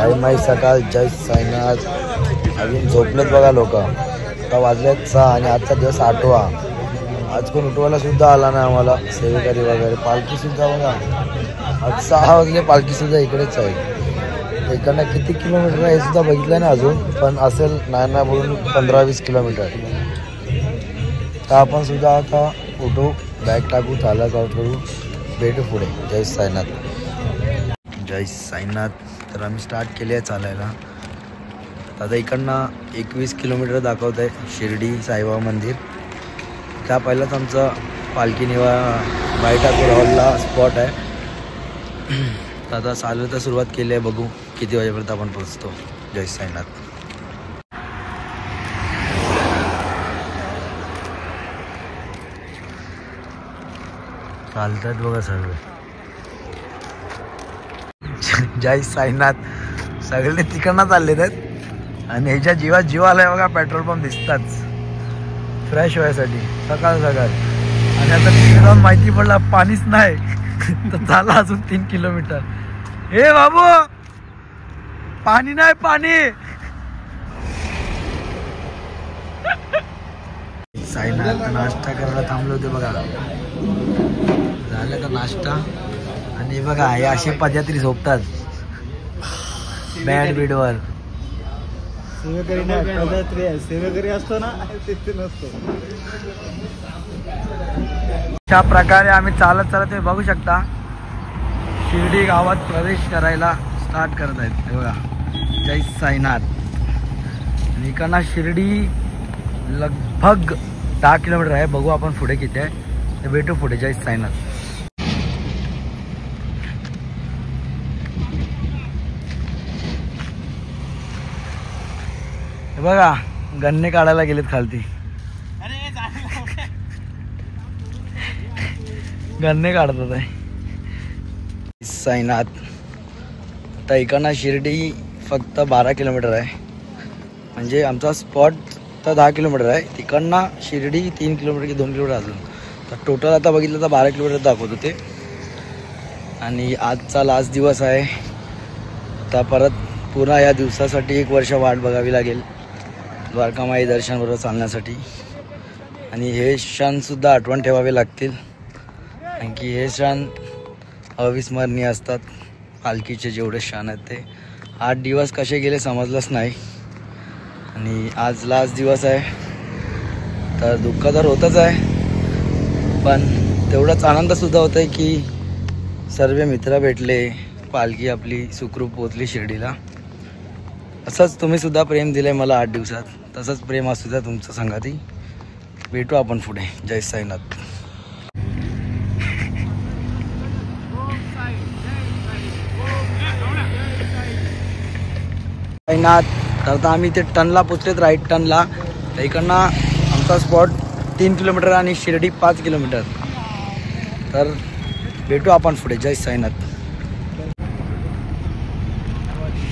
Time आहे सकाळ. जय साईनाथ. अजून झोपलेत बघा लोक. आता वाजलेत 6 आणि आजचा दिवस 8वा. आज कोण उठवायला सुद्धा आला नाही आम्हाला. सेवेकरी वगैरे पालखी सुद्धा बघा आज 6 वाजले. पालखी सुद्धा इकडेच आहे. इकडनं किती किलोमीटर आहे हे सुद्धा बघितलं ना अजून, पण असेल नाही बोलून 15-20 किलोमीटर. तर आपण सुद्धा आता उठू, बॅग टाकू, चालायचं आउट करू, भेटू पुढे. जय साईनाथ. जय साईनाथ. तर आम्ही स्टार्ट केली आहे चालायला. आता इकडनं 21 किलोमीटर दाखवत आहे शिर्डी साईबाबा मंदिर. त्या पहिलाच आमचा पालखी बायटापूर हॉलला स्पॉट आहे. आता चालू सुरुवात केली आहे, बघू किती वाजेपर्यंत आपण पोहोचतो. जय साईनाथ. चालतात बघा सर्व. जय साईनाथ. सगळे तिकडनं चालले आहेत आणि ह्याच्या जीव आलाय बघा. पेट्रोल पंप दिसतात फ्रेश व्हायसाठी सकाळ. आणि आता तिथे जाऊन माहिती पडला पाणीच नाही. तर झाला अजून 3 किलोमीटर. हे बाबू पाणी नाही, पाणी. साईनाथ नाश्ता करायला थांबले होते बघा. झालं का नाश्ता. आणि बघा हे असे पदयात्री झोपतात बॅड बीडवर. सेवेकरी असतो ना तिथे नसतो. अशा प्रकारे आम्ही चालत तुम्ही बघू शकता शिर्डी गावात प्रवेश करायला स्टार्ट करत आहेत. बघा जय साईनाथ. आणि इकडनं शिर्डी लगभग 10 किलोमीटर आहे. बघू आपण पुढे किती आहे ते भेटू पुढे. जय साईनाथ. बघा गन्ने काढायला गेलेत खालती. गन्ने काढतात आहे. साईनाथ. आता इकडनं शिर्डी फक्त 12 किलोमीटर आहे. म्हणजे आमचा स्पॉट तर 10 किलोमीटर आहे. तिकडनं शिर्डी 3 किलोमीटर की 2 किलोमीटर अजून. तर टोटल आता बघितलं तर 12 किलोमीटर दाखवत होते. आणि आजचा लास्ट दिवस आहे. आता परत पुन्हा या दिवसासाठी 1 वर्ष वाट बघावी लागेल द्वारकामाई दर्शनबरोबर चालण्यासाठी. आणि हे क्षणसुद्धा आठवण ठेवावे लागतील, कारण की हे क्षण अविस्मरणीय असतात. पालखीचे जेवढे क्षण आहेत ते 8 दिवस कसे गेले समजलंच नाही. आणि आज लास्ट दिवस आहे. तर दुःख तर होतच आहे, पण तेवढाच आनंदसुद्धा होत आहे की सर्व मित्र भेटले, पालखी आपली सुखरूप पोचली शिर्डीला. असंच तुम्ही सुद्धा प्रेम दिलं आहे मला 8 दिवसात. तसंच प्रेम असू द्या तुमचं संगाती. भेटू आपण पुढे. जय साईनाथ. साईनाथ. तर आता आम्ही ते टनला पोचलेत, राईट टनला. तर इकडनं आमचा स्पॉट 3 किलोमीटर आणि शिर्डी 5 किलोमीटर. तर भेटू आपण पुढे. जय साईनाथ.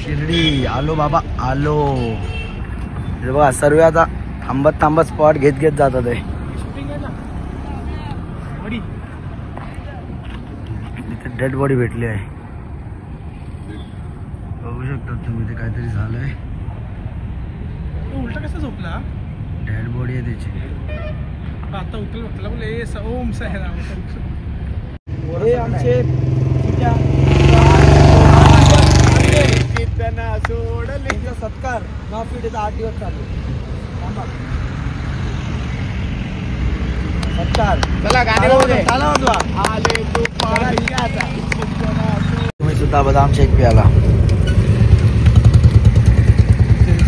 शिर्डी आलो बाबा, आलो. हे बघा सर्व आता थांबत स्पॉट घेत जातात आहे. इथे डेड बॉडी भेटली आहे, बघू शकता तुम्ही. ते काहीतरी झालंय. उलटा कसा झोपला. डेड बॉडी आहे त्याची. आता उचल बोले ओम साईराम. हे आमचे सत्कार 9 पिढीचा 8 दिवस चालू. सत्कार चला गाणे तुम्ही सुद्धा बदाम शेक प्याला.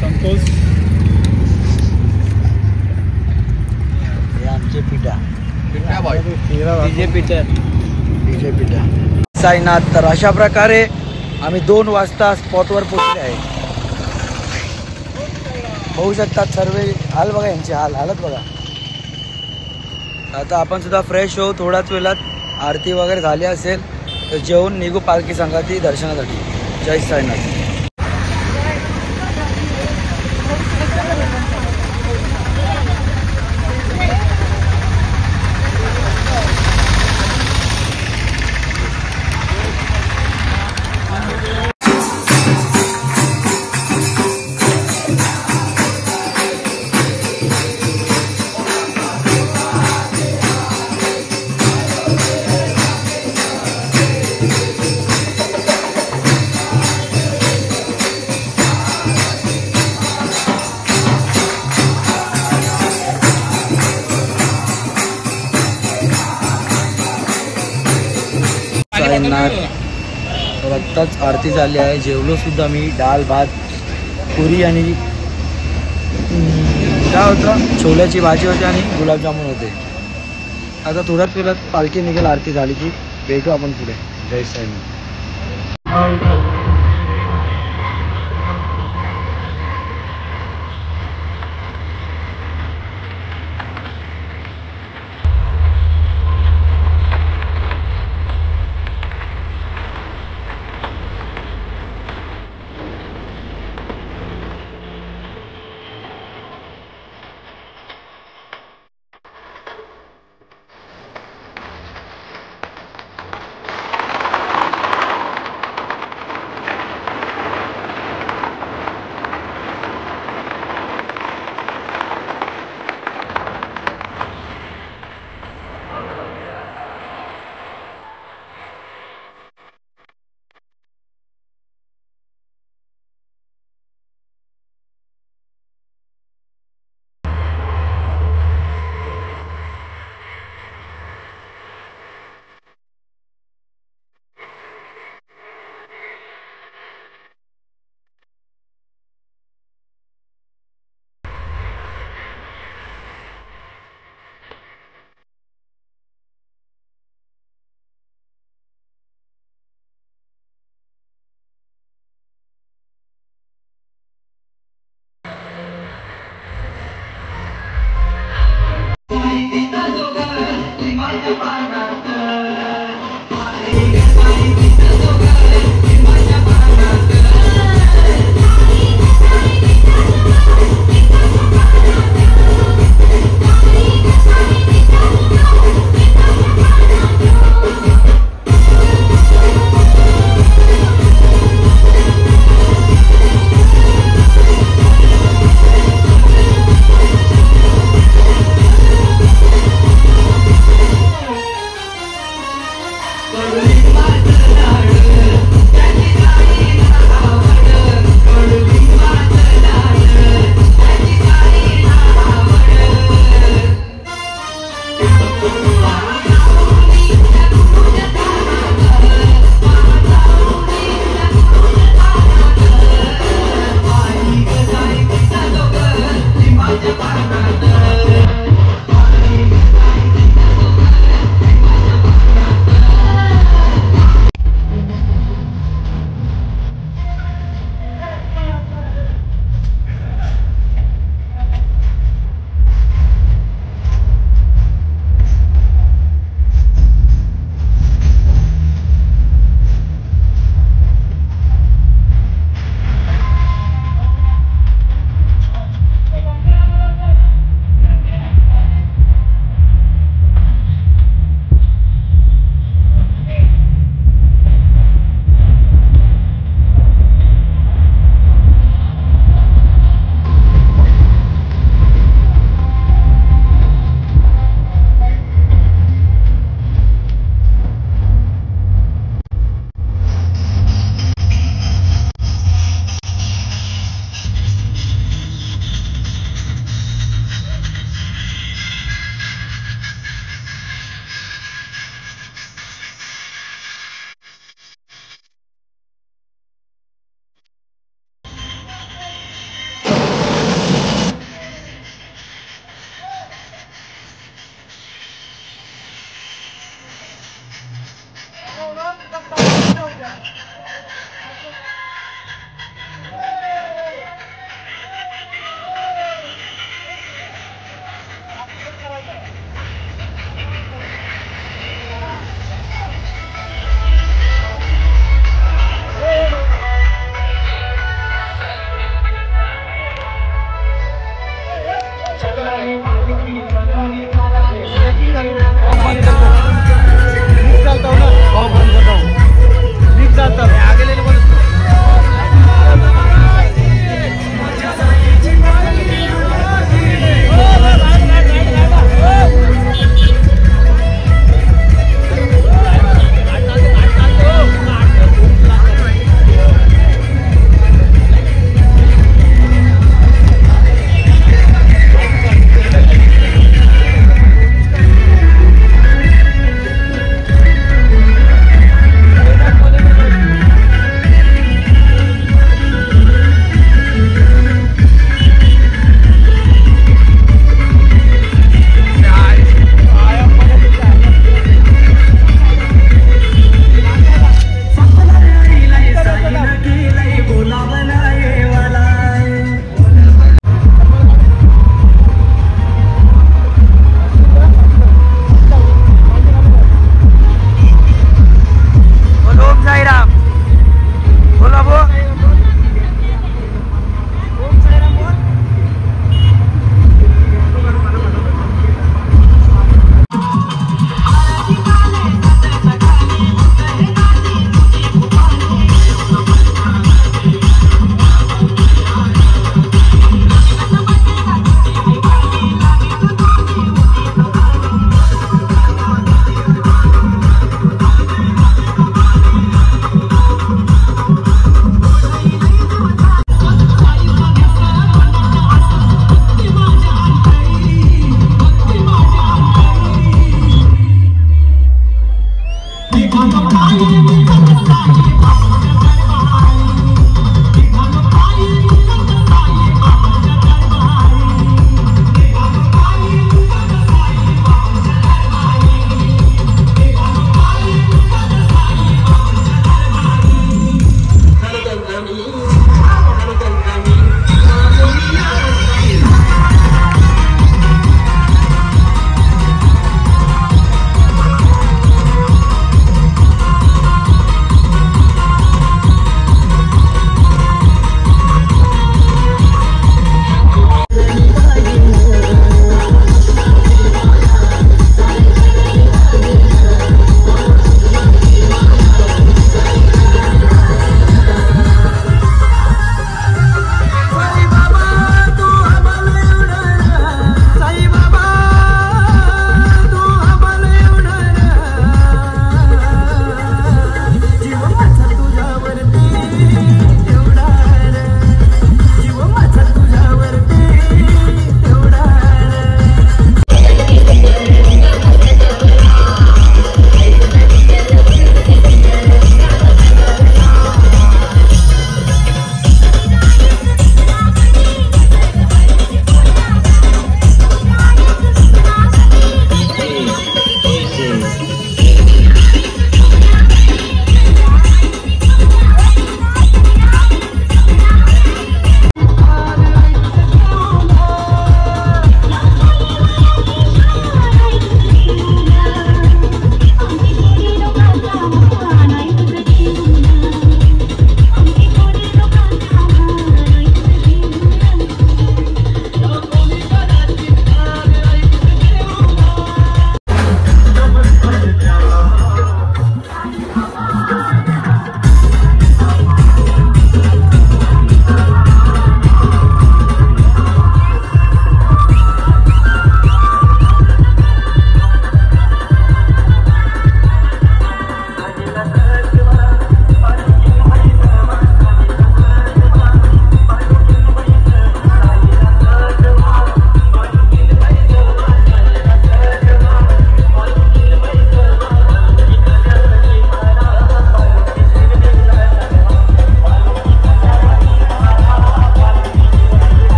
संतोष. हे आमचे पिठा डीजे पिठा. साईनाथ. तर अशा प्रकारे आम्ही 2 वाजता स्पॉटवर पोहोचले आहे. बघू शकतात सर्व हाल बघा, यांचे हालत बघा. आता आपण सुद्धा फ्रेश होऊ. थोड्याच वेळात आरती वगैरे झाली असेल तर जेवून निघू पालखी संघाती दर्शनासाठी. जय साईनाथ. येणार. तर आत्ताच आरती झाली आहे. जेवलो सुद्धा मी. डाळ भात पुरी आणि काय होतं छोल्याची भाजी होती आणि गुलाबजामुन होते. आता थोड्याच वेळात पालखी निघेल. आरती झाली की भेटू आपण पुढे. जय साई.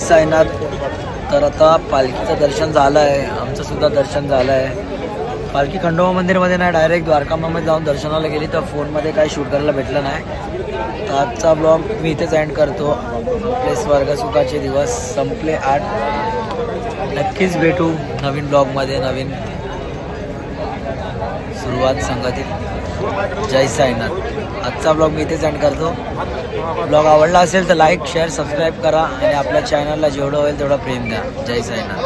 साईनाथ. तर आता पालखीचं दर्शन झालं आहे, आमचं सुद्धा दर्शन झालं आहे. पालखी खंडोबा मंदिरमध्ये नाही, डायरेक्ट द्वारकामध्ये जाऊन दर्शनाला गेली तर फोनमध्ये काही शूट करायला भेटलं नाही. तर आजचा ब्लॉग मी इथेच एंड करतो. आपले स्वर्गसुखाचे दिवस संपले 8. नक्कीच भेटू नवीन ब्लॉगमध्ये, नवीन सुरुवात संगतीत. जय साईनाथ. आजचा ब्लॉग मी इथेच एंड करतो. ब्लॉग आवडला असेल तर लाईक, शेअर, सबस्क्राईब करा आणि आपल्या चॅनलला जेवढं होईल तेवढं प्रेम द्या. जय साईनाथ.